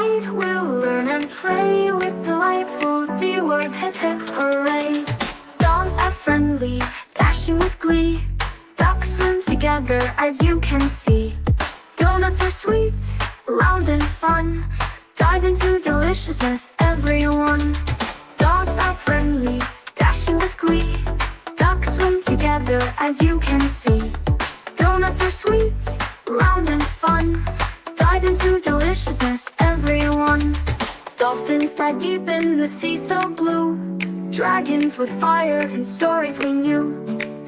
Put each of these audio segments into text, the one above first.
tonight we'll learn and play with delightful D words. Hip hip hooray! Dolls are friendly, dashing with glee. Ducks swim together as you can see. Donuts are sweet, round and fun. Dive into deliciousness, everyone. Dogs are friendly, dashing with glee. Ducks swim together as you can see. Donuts are sweet, round and fun. Dive into deliciousness, everyone. Dolphins dive deep in the sea so blue. Dragons with fire and stories we knew.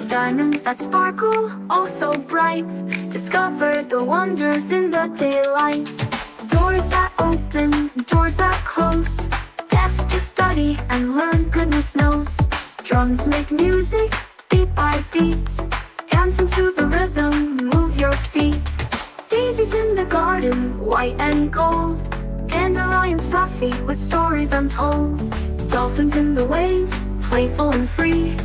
Diamonds that sparkle, oh so bright. Discover the wonders in the daylight. Doors that open, doors that close. Desks to study and learn, goodness knows. Drums make music, beat by beat. Dance into the rhythm, move your feet. Daisies in the garden, white and gold. Dandelions fluffy with stories untold. Dolphins in the waves, playful and free.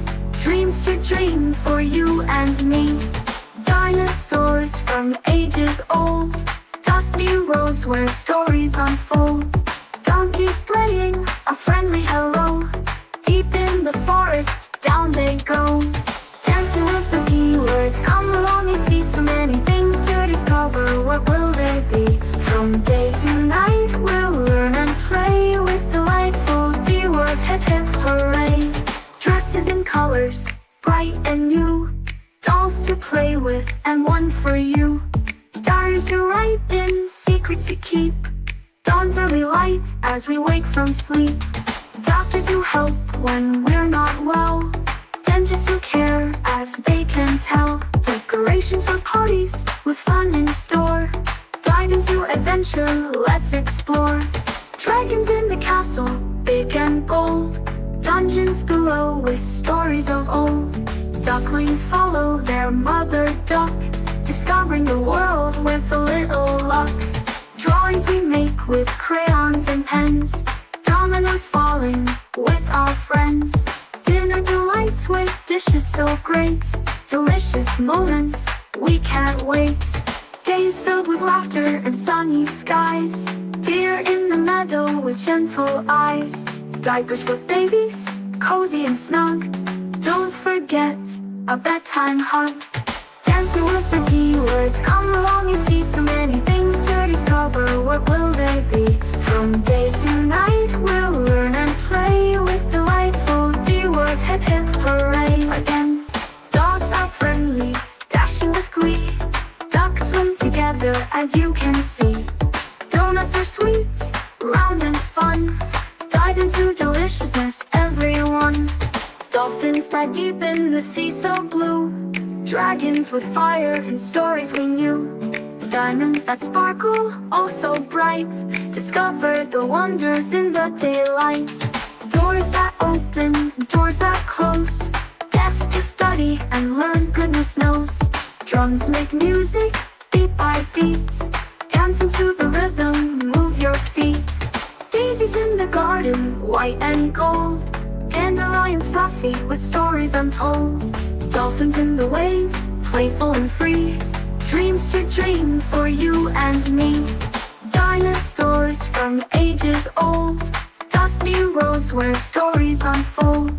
Dreams to dream for you and me. Dinosaurs from ages old. Dusty roads where stories unfold. Donkeys braying a friendly hello. Deep in the forest, down they go. Dancing with the D words, come along and see so many things to discover. What will they be? From day to night we'll learn and play with delightful D words. Hip hip hooray! Dresses in colors, bright and new. Dolls to play with and one for you. Diaries to write in, secrets to keep. Dawn's early light as we wake from sleep. Doctors who help when we're not well. Dentists who care as they can tell. Decorations for parties with fun in store. Dive into adventure, let's explore. Dragons in the castle, big and bold. Dungeons below with stories of old. Ducklings follow their mother duck. Discovering the world with a little luck. Drawings we make with crayons and pens. Dominoes falling with our friends. Dinner delights with dishes so great. Delicious moments, we can't wait. Days filled with laughter and sunny skies. Deer in the meadow with gentle eyes. Diapers for babies, cozy and snug. Don't forget a bedtime hug. Dancing with the D words, come along and see so many things to discover. What will they be? From day to night we'll learn and play with delightful D words. Hip hip hooray! Again, dogs are friendly, dashing with glee. Ducks swim together as you can see. Donuts are sweet, round and fun. Dive into deliciousness, everyone. Dolphins dive deep in the sea so blue. Dragons with fire and stories we knew. Diamonds that sparkle, oh so bright. Discover the wonders in the daylight. Doors that open, doors that close. Desks to study and learn, goodness knows. Drums make music, beat by beat. Dance into the rhythm, move your feet. Daisies in the garden, white and gold. Dandelions fluffy with stories untold. Dolphins in the waves, playful and free. Dreams to dream for you and me. Dinosaurs from ages old. Dusty roads where stories unfold.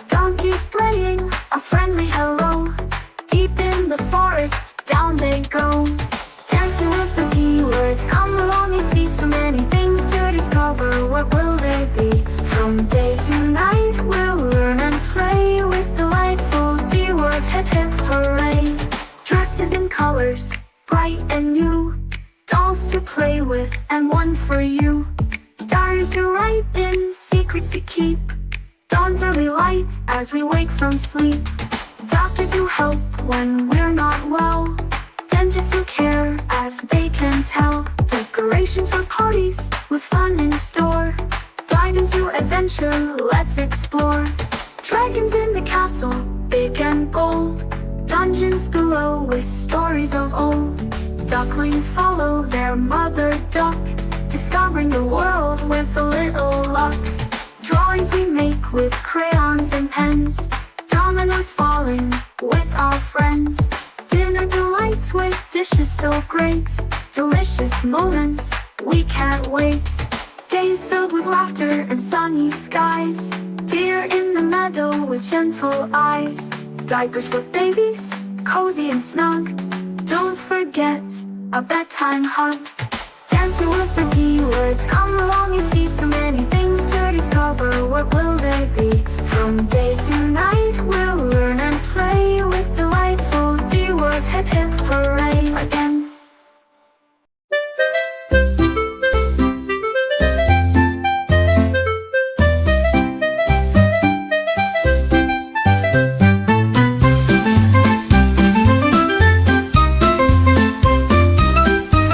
Donkeys braying a friendly hello. Deep in the forest, down they go. Dancing with the D words, come along and see so many things to discover. What will they be? From day to night we'll learn and play with delightful D words. Hip hip hooray! Dresses in colors, bright and new. Dolls to play with and one for you. Diaries to write in, secrets to keep. Dawn's early light as we wake from sleep. Doctors who help when we're not well. Dentists who care as they can tell. Decorations for parties with fun in store. Dive into adventure, let's explore. Dragons in the castle, big and bold. Dungeons below with stories of old. Ducklings follow their mother duck. Discovering the world with a little luck. Drawings we make with crayons and pens. Dominoes falling with our friends. Dinner delights with dishes so great. Delicious moments, We can't wait. Days filled with laughter and sunny skies. Deer in the meadow with gentle eyes. Diapers for babies, cozy and snug. Don't forget a bedtime hug. Dancing with the D words. Come along and see so many things to discover. What will they be?